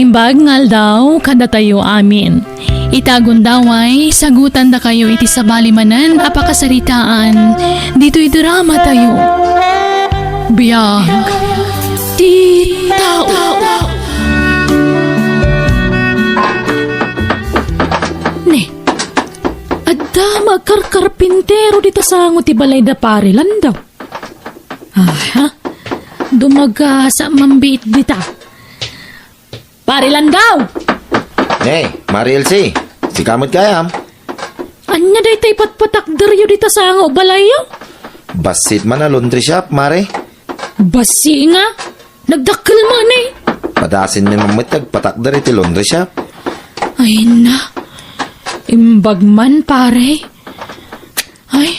Naimbag ngal daw kada tayo amin. Itagon daw ay sagutan da kayo iti sabalimanan apakasaritaan. Dito'y drama tayo. Biyag ti tao. Ne, adda magkarkarpintero dito sa ti balay da parilan daw. Aha, dumaga sa mambit dita. Parilan daw! Hey, Mari Elsie, si kamot kayam. Anya day tay patpatakderyo dito sa ango balayo? Basit man na laundry shop, Mare. Basi nga, nagdakkel man eh. Padasin ni mamitag patakder iti laundry shop. Ay na, imbag man pare. Ay,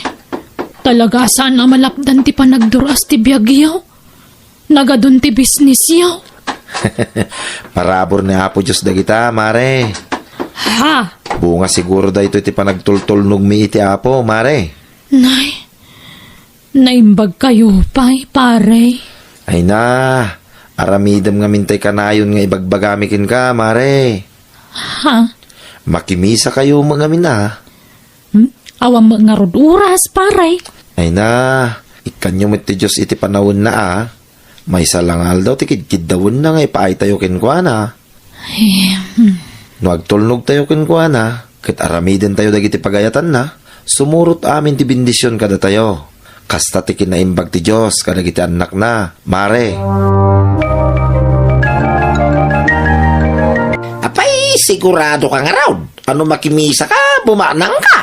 talaga saan na malapdan ti panagduras ti biyagyaw? Nagadun ti business yaw. Parabor ni Apo Diyos da kita, Mare. Ha? Bunga siguro da ito iti panagtultulnog mi iti Apo, Mare. Nay, naimbag kayo pare. Ay na, aramidam nga mintay kanayon nga ibagbagamikin ka, Mare. Ha? Makimisa kayo mga mina. Awang mga roduras pare. Ay na, ikanyo mo iti Diyos iti panahon na May salangal daw, tikid-kid dawon na nga ipaay tayo kinkwa na. No agtulnog tayo kinkwa na, kit aramidin tayo dagiti pagayatan na, sumurot amin ti bendisyon kada tayo. Kasta ti kinaimbag ti Diyos, kada giti anak na, Mare. Apay, sigurado ka nga raw. Ano makimisa ka, bumanang ka.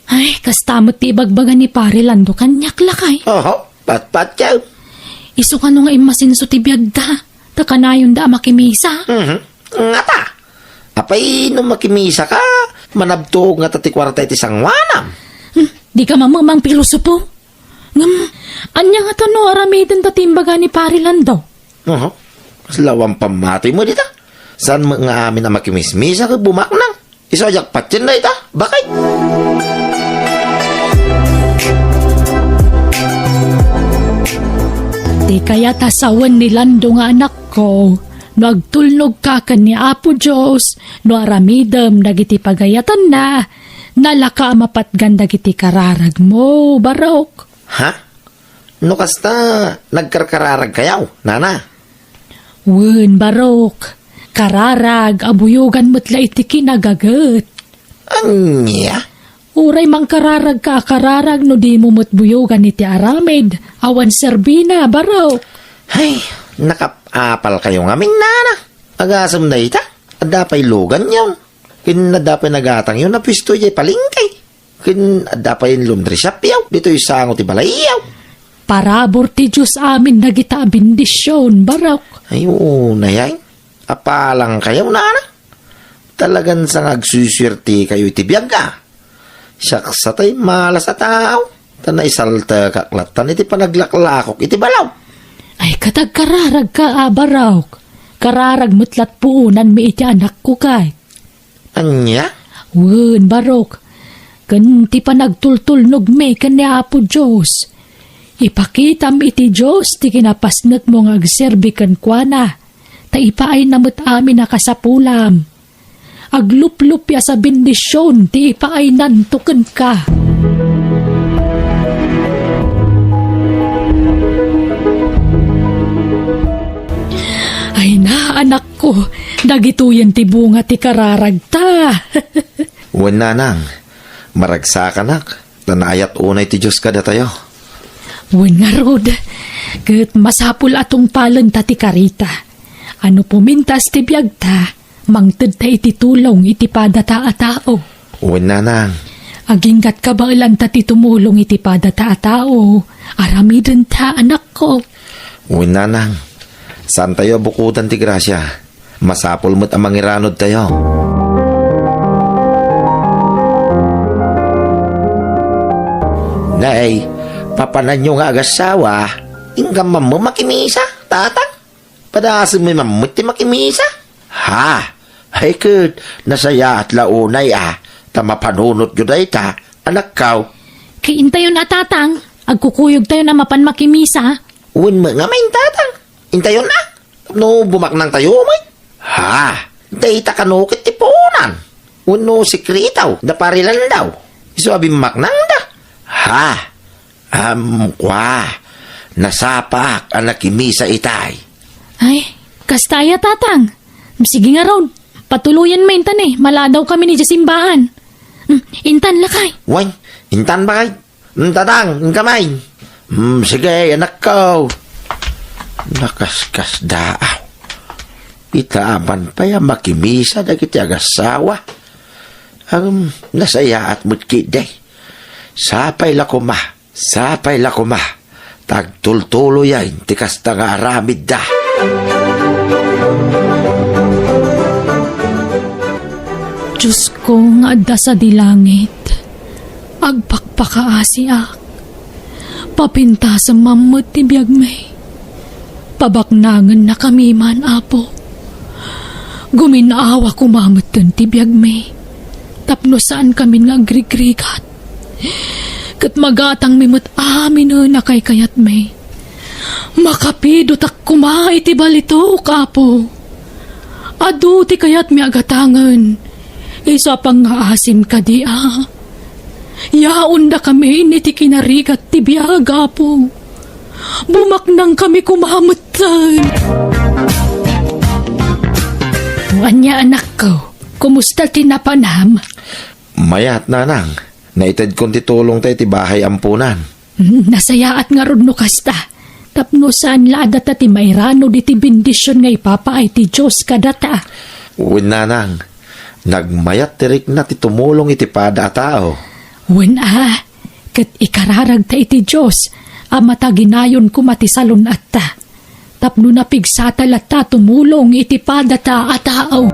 Ay, kastamot ti ibagbagan ni pare Lando kanyak lakay. Oho, pat-pat yaw. Isu ka nung imasinso ti biyag da. Takanayon da makimisa. Nga ta. Apay, nung makimisa ka, manabtog nga tati kwarta iti sangwanam. Di ka mamamang pilosopo. Anya nga to no aramidin tatimbaga ni pare Lando. Oho, lawang pamati mo dita. Saan mga amin na makimismisa ka bumaknang? Isojak patsin na ita, bakay? Di kaya tasawan ni Lando nga anak ko. No agtulnog ka ni Apo Diyos. No aramidam dagiti pagayatan na. Nalaka mapatgan dagiti kararag mo, Barok. Ha? No kasta, nagkarkararag kayaw, nana? Wen, Barok. Kararag, abuyugan mo't la iti kinagagat. Anya? Uray mang kararag ka kararag no di mo mo't buyugan iti aramid. Awan serbina, Barok. Ay, nakapapal kayo nga min, nana. Agasam na ita, adapay lugan yun. Kin adapay nagatang yun, napisto yay palingkay. Kin adapay yung laundry shop yaw, dito yung sangot ibalay yaw. Parabor ti Diyos amin nagita bendisyon, Barok. Ay, na yan. Apalang kayo, nana. Talagan sa ngagsuswerte kayo itibiyag ka. Siyaks sa tayo malas at tao. Tanay salta kaklatan iti panaglaklakok iti balaw. Ay katagkararag ka, Barok. Kararag mutlat puunan mi iti anak ko kay. Anya? Wen, Barok. Kanti pa nagtultulnog me kanya Apo Diyos. Ipakitam iti Diyos ti kinapasnak mo nga agserbikan kwa na. Taipaay namut amin nakasapulam. Aglup-lup ya sa bendisyon ti ipaay nantukan ka. Ay na, anak ko, dagituyan ti bunga ti kararag ta. Wan nanang, maragsakan tanayat unay ti Diyos kada tayo. Wan nga rod, kat masapul atong palan ta ti karita. Ano pumintas ti biyag ta, mangted ta iti tulong iti padata a tao. Wan nanang, Aginggat ka ba ilan ta ti tumulong iti padata a tao, aramidin ta anak ko. wan nanang, saan tayo bukutan ti grasya? Masapul mo't amang iranod tayo. Nay, papanan nyo nga agasawa, ingam mo makimisa, tatang. Padasin mo mamut ti makimisa. Ha? Ay kud, nasaya at launay tamapanunot yun ay ta, anak kaw. Kaintayon na tatang, agkukuyog tayo na mapan makimisa. Uwan mo nga main tatang, intayon na. No, bumaknang tayo, may. Ha? Dayta kanukit ti punan. Uno sikritaw, da parilan daw. Iso abim maknang da. Ha? Kwa. Nasapak ang nakimisa itay. Ay, kastaya tatang. Sige nga raw, patuluyan mo intan mala daw kami ni simbahan. Intan lakay. Wan, intan ba kay? Tatang, kamay. Sige, anak ko. Nakaskas daaw. Itaaman pa yung makimisa na kiti agasawa. Nasaya at mutkiday. Sapay lakuma. Tagtultulo yan, tikas na nga aramid da. Diyos ko nga adda sa dilangit. Agpakpakaasiak. Papinta sa mamot ti biyag may. Pabaknangan na kami man, Apo. Guminaawa kumamot dun ti biyag may. Tapno saan kami nga agrigrigat. Kat magatang mimot amin na kay kayat may. Makapido tak kuma iti balito, Apo. Adu ti kayat may agatangan. Isa pang aasim ka di Yaon da kami ni ti kinarigat ti biyag, Apo. Bumaknang kami kumamutan. Anya anak ko, kumusta tinapanam? Mayat nanang, naitad kong titulong tayo ti bahay ampunan. Nasayaat nga ron no kasta. Tapno saan ladat ti mayrano di ti bendisyon nga ipapaay ti Diyos kadata. Uwin nanang, nagmayat tirik na ti tumulong iti pada tao. Wen kat ikararag ta iti Diyos, amata ginayon kumatisalon at ta. Tapno na pigsatal at ta tumulong iti pada ta a tao.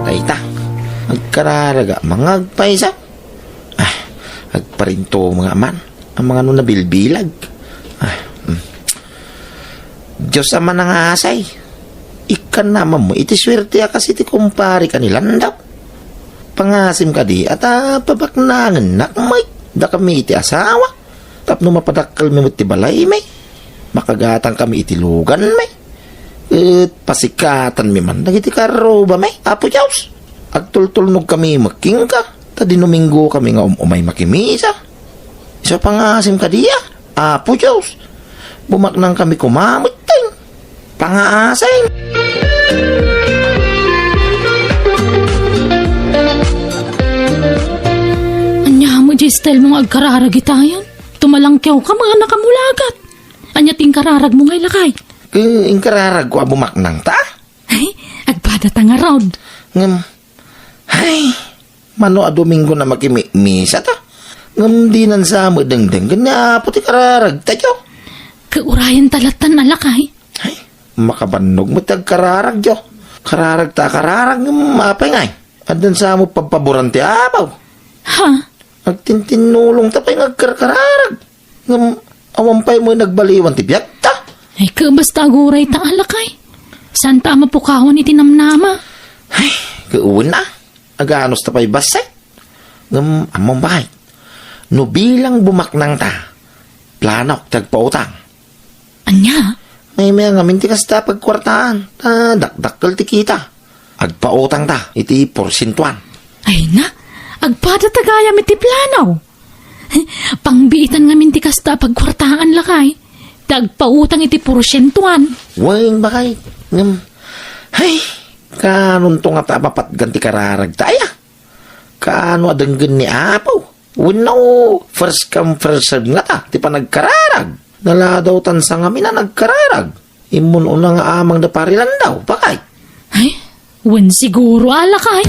Dayta, agkararaga, mga agpaisa. Agparinto mga man, ang mga nabilbilag. Diyos naman ang asay. Ikan naman mo, iti swerte kasi ti kumpari kanilang daw. Pangasim ka di, at pabaknangan na may, da kami iti asawa. Tapno mapadakal mi mo ti balay may. Makagatang kami iti lugan may. Pasikatan mi man, nagiti karoba may, Apo Diyos. Agtultulnog kami making ka, ta dinuminggo kami nga umay makimisa. Isa pangasim ka di, Apo Diyos. Bumaknang kami kumamot tayo. Pangaasay. Anya mo, Gistel, mong agkararag itayan. Tumalangkyaw ka mga nakamulagat. Anya ting kararag mo ngay lakay. Yung kararag ko bumaknang ta. Ay, agbada ta nga round. Ay, mano a Domingo na makimisa ta. Ngam di nan sa mo dengdeng. Ganya puti kararag tayo. Kaurayan talatan na lakay. Ay, makabanog mo tagkararag yo. Kararag ta kararag ng mapay ngay. At dun sa mo papaboran ti apaw. Ha? Nagtintinulong tapay nagkarkararag. Ngam awampay mo nagbaliwan ti biyak ta. Ay, basta aguray ta alakay. Saan ta mapukawon iti namnama? Ay, kauwan na. Aganos tapay basay. Ngam among bahay. No bilang bumaknang ta. Planok tagpautang. Anya? May mga ngaminti kas ta pagkwartaan. Dakdakkel ti kita. Agpautang ta. Iti porsintuan. Ay na, agpada tagaya iti planaw. Pangbiitan nga minti kasta pagkwartaan lakay. Dagpautang iti porsyentuan. Weng bakay. Ay, kanon to nga ta mapatganti kararag taya. Kano adenggen ni Apo. Wino, first come first serve nga ta. Ti pa nagkararag. Nala daw tansa nga na nagkararag. Imun unang amang da parilan daw. Bakay. Ay, wen siguro alakay.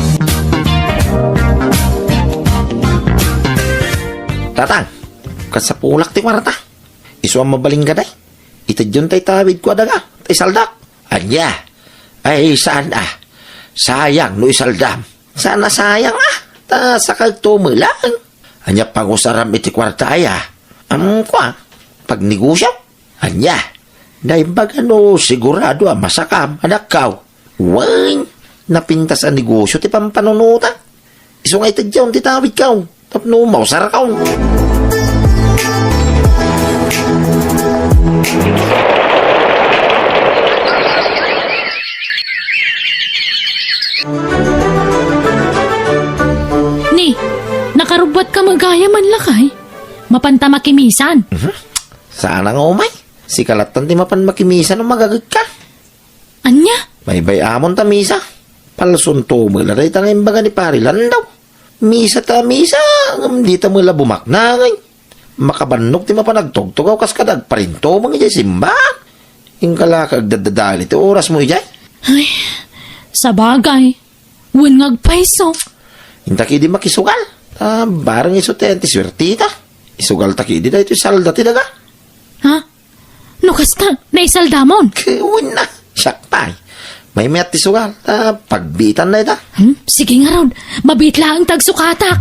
Tatang, kasapulak ti kwarta. Isu ang mabaling gaday. Itadyon tay tawid ko adaga. Tay saldak. Anya. Ay, saan sayang no isaldam. Sana sayang ta sa kagtumulang. Anya pangusaram iti kwarta kwa. Pag negosyo. Anya. Naimbaga no sigurado masakam. Anak kaw. Wang. Napintas ang negosyo ti pampanunutan. Isu nga itadyon ti tawid kaw. Tapno mausar kaw. Ni, nakarubot ka magaya man lakay. Mapanta makimisan. Sana nga umay. Si kalatan ti mapan makimisa no magagag ka. Anya? May bayamon ta misa. Palsunto mo laray ta ngayon baga ni parilan daw. Misa ta misa. Di ta mo la bumakna ngay. Makabanok ti mapanagtugtugaw kas kadag parinto mga jay simba. Yung kalakag dadadali ti oras mo jay. Ay, sa bagay. Wun ngagpaiso. Intaki di makisugal. Barang iso ti swertita. Isugal taki di da ito salda ti daga. Ha? No kasta, naisaldamon. Kawin na. Sakpay. May met ti sugal. Pagbitan na ita. Sige nga ron, mabitla ang tagsukatak.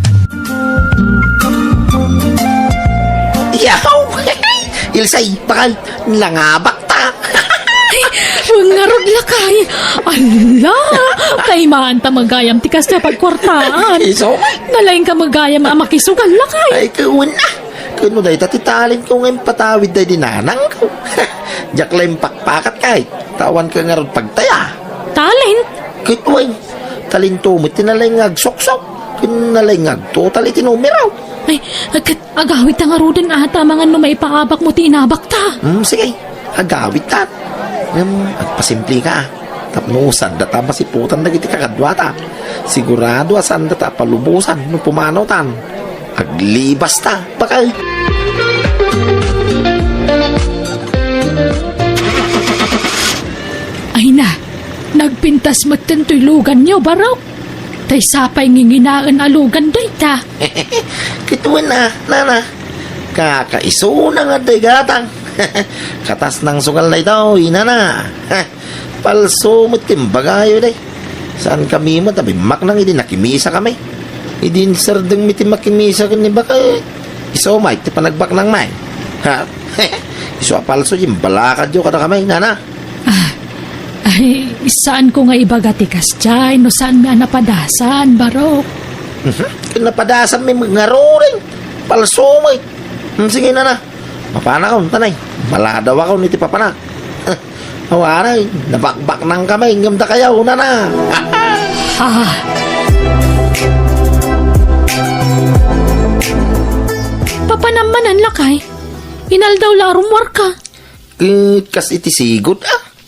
Yaw! Ilsay, bakal. Langabak ta. Huwag nga ron lakay. Ala, kay maanta magayam tikas na pagkwartaan. Iso? Nalain ka magayam ang makisugal lakay. Ay, kawin na. Kano dahi tatitalin ko ngayon patawid dahi dinanang ko. Diyak lang pakpakat kahit. Tawan ka nga ron pagtaya. Talent? Kitway. Talintumit tinalay ngagsoksok. Kinalay ngagtotal itinumiraw. Ay, agawit ang arudan ata mga no maipaabak mo tinabak ta. Sige. Agawit ta. Agpasimpli ka. Tapno sanda ta masiputan na giti kakadwata. Sigurado asan ta palubusan no pumanaw tan. Aglibas ta. Bakal. Ay na, nagpintas magtantoy lugan niyo, baraw. Tay sapay nginginaan alugan day ta. Kituin na, nana. Kakaiso na nga day gatang. Katas ng sugal na ito, inana. Palso mo timbagayo day. Saan kami mo, tabi mak nang hindi nakimisa kami. Hindi sardang miti makimisa ka ni baka. Iso may, ti panagbak ng may. Ha? Iso palso, yung balakad yung kada kami, nana. Ay, saan ko nga ibagatikas dyan? No saan nga napadasan, barok? Napadasan may ngaroring. Palso mo eh. Sige na na. Mapana ka, tanay. Maladaw ako niti papana. Hawaray, nabakbak ng kamay. Ngamda kayaw na na. Ha? Papanamanan lakay. Inaldaw larum warka. Kas iti sigod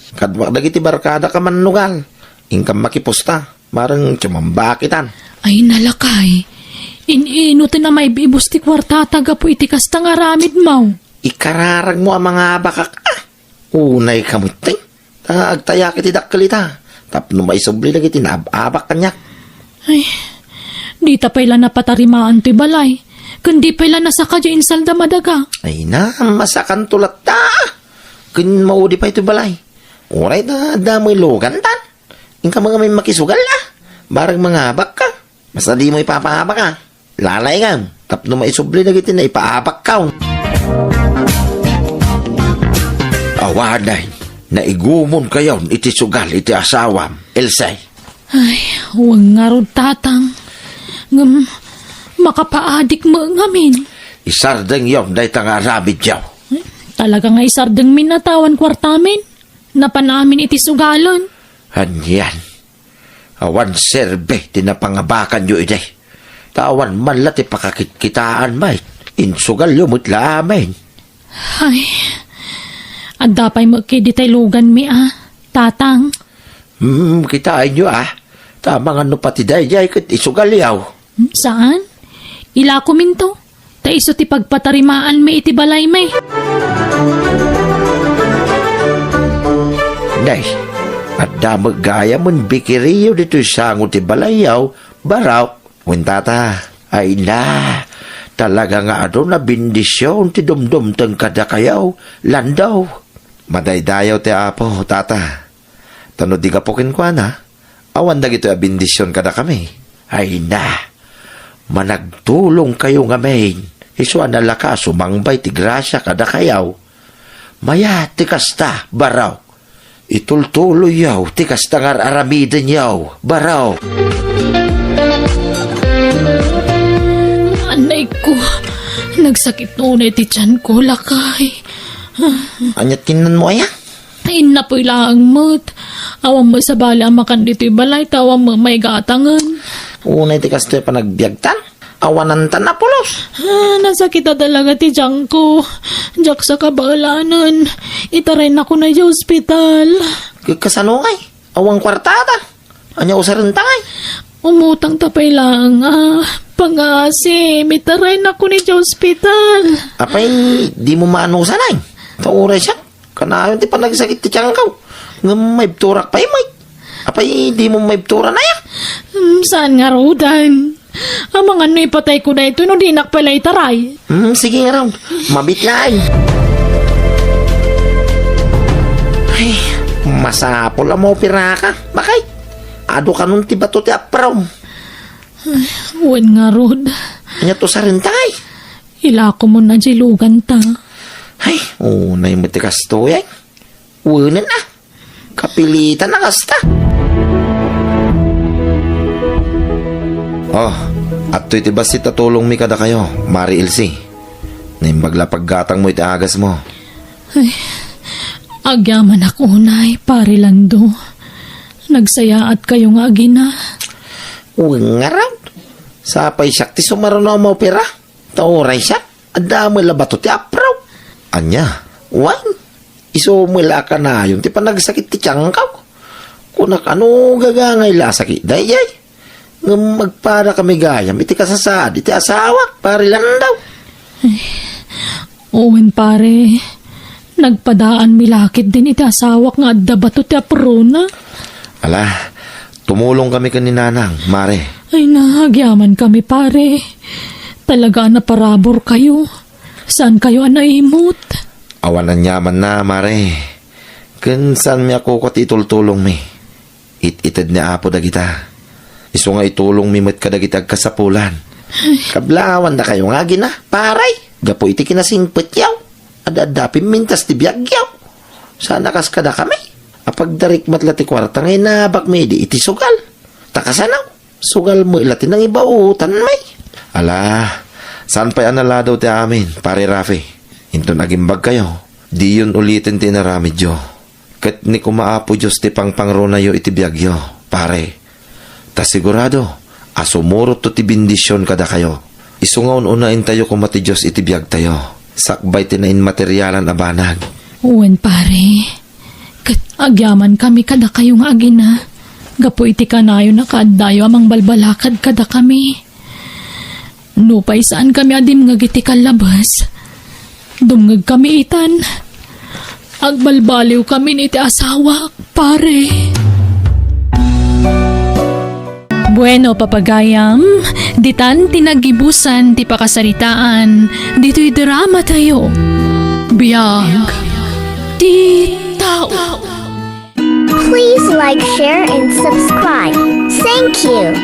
Kadwak dagiti barkada ka manugal. Ingkam makipusta. Marang tsumambakitan. Ay nalakay. Ininutin na may bibus ti kwartata po iti kasta nga ramid mau. Ikararag mo ang mga bakak. Unay kamuting. Agtaya kiti dakkalita. Tapno maisubli lagi tinababak kanyak. Ay, di ta pala napatarimaan ti balay. Kundi pala nasa kadyo insalda madaga. Ay na, masakan tulat ta. Kun maudi pa ito balay. Uray na damoy logan tan. Ingka mga may makisugal na. Barang mga habak ka. Basta di mo ipapahabak ka. Lalay ka. Tapno maisubli na gitin na ipahabak ka. Awaday. Naigumon kayo iti sugal iti asawam. Elsay. Ay, huwag nga ron tatang. Makapaadik mo ngamin. Isardeng yon day tanga rabid yaw. Talaga nga isardeng minatawan kwartamin. Napanamin iti sugalon. Hanyan. Awan serbe, tinapangabakan yu ide. Tawan man lati pakakitkitaan may. Insugal yu mutla amin. Ay, at dapay mo kiditaylugan mi tatang. Kitain nyo Tamang ano pati dayjay kat isugal yaw. Saan? Ila ko minto. Ta iso ti pagpatarimaan may iti balay may. Day, at damag gaya mon bikiriyo dito sango ti balayaw, baraw, wintata, ay na, talaga nga na bindisyon ti dumdum tang kadakayaw, landaw. Madaydayaw ti apo, tata. Tano di ka pokin kwa na, awan dagito a bindisyon kada kami. Ay na, managtulong kayo nga main, iso analaka sumangbay ti grasya kada kayaw. Maya ti kasta, baraw. Itultuloy yaw, tikas tangar aramiden yaw, baraw. Anay ko, nagsakit noon ti tiyan ko, lakay. Anyat kinan mo aya? Ay na po ilang mo't. Awang mo sa bala makan dito'y balay, tawang mo may gatangan. Unay ti kastoy pa nagbiagtan. Awanan tan na pulos. Nasakit na talaga ti tiyang ko. Diyak sa kabalanan. Itaray na ko na sa ospital. Kasano ngay? Awang kwartada. Anya usarin tangay. Umutang tapay lang Pangasi, mitaray na ko ni sa ospital. Apay, di mo maano sanay. Tauray siya. Kanayon ti pa nagsakit ti tiyang kaw. Nga may turak pa imay. Apay, di mo may tura na ya. Saan nga rodan? Ang mga ano ipatay ko na ito no di nakpala itaray. Sige nga raw. Mabit yan. Ay, masapol ang mo pira ka. Bakay? Ado ka nun ti bato ti apram. Uwan nga rod. Anya to sa rentay. Ila ko mo na jilugan ta. Ay, unay mo ti kasto yan. Uwanan na. Kapilitan na kasta. Oh, at to'y ti basit tatulong mi kada kayo, Mari Ilse. Nimbagla paggatang mo iti agas mo. Agyaman ako unay, pare Lando. Nagsaya at kayo nga agina. Uwing nga raw. Sapay siya ti sumarunaw mo pera. Tauray siya. Adamay labato ti apraw. Anya, wan. Isumila ka na yun. Ti pa nagsakit ti tiyang kaw. Kunak ano gagangay lasakit. Dayay. Nga magpara kami gayam. Iti kasasad. Iti asawa. Pare lang daw. Owen pare. Nagpadaan milakit din iti asawak nga adda bato ti aprona. Ala, tumulong kami kaninanang, Mare. Ay nahagyaman kami pare. Talaga na parabor kayo. Saan kayo anaimot? Awanan yaman na, Mare. Kansan mi ako kat itultulong mi. Ititid niya apo dagita. Iso nga itulong mi mat kadagitag kasapulan. Kablawan na kayo nga gina, paray. Gapo iti kinasingpet yaw. Adadapin mintas ti biyag yaw. Sana kas kada kami. Apag darik matla ti kwarta ngay nabak mi di iti sugal. Takasanaw. Sugal mo ilati ng ibautan may. Ala, saan pa'y anala daw ti amin, pare Rafi? Into nagimbag kayo. Di yun ulitin tinaramidyo. Kat ni kumaapo Diyos ti pangpangro na yo iti biyagyo, pare. Ta sigurado, asumurot to ti bindisyon kada kayo. Isungaon unain tayo kumati Diyos iti biyag tayo. Sakbay tinain materyalan abanag. Uwan pare. Kat agyaman kami kada kayo nga agina. Gapo iti kanayo na kaadayo amang balbalakad kada kami. Nupay saan kami adim nga giti kalabas. Dumngag kami itan. Agbalbaliw kami ni iti asawa, pare. Bueno, papagayam, ditan tinagibusan ti pakasaritaan, dito'y drama tayo. Biyag, ti tao. Please like, share, and subscribe. Thank you.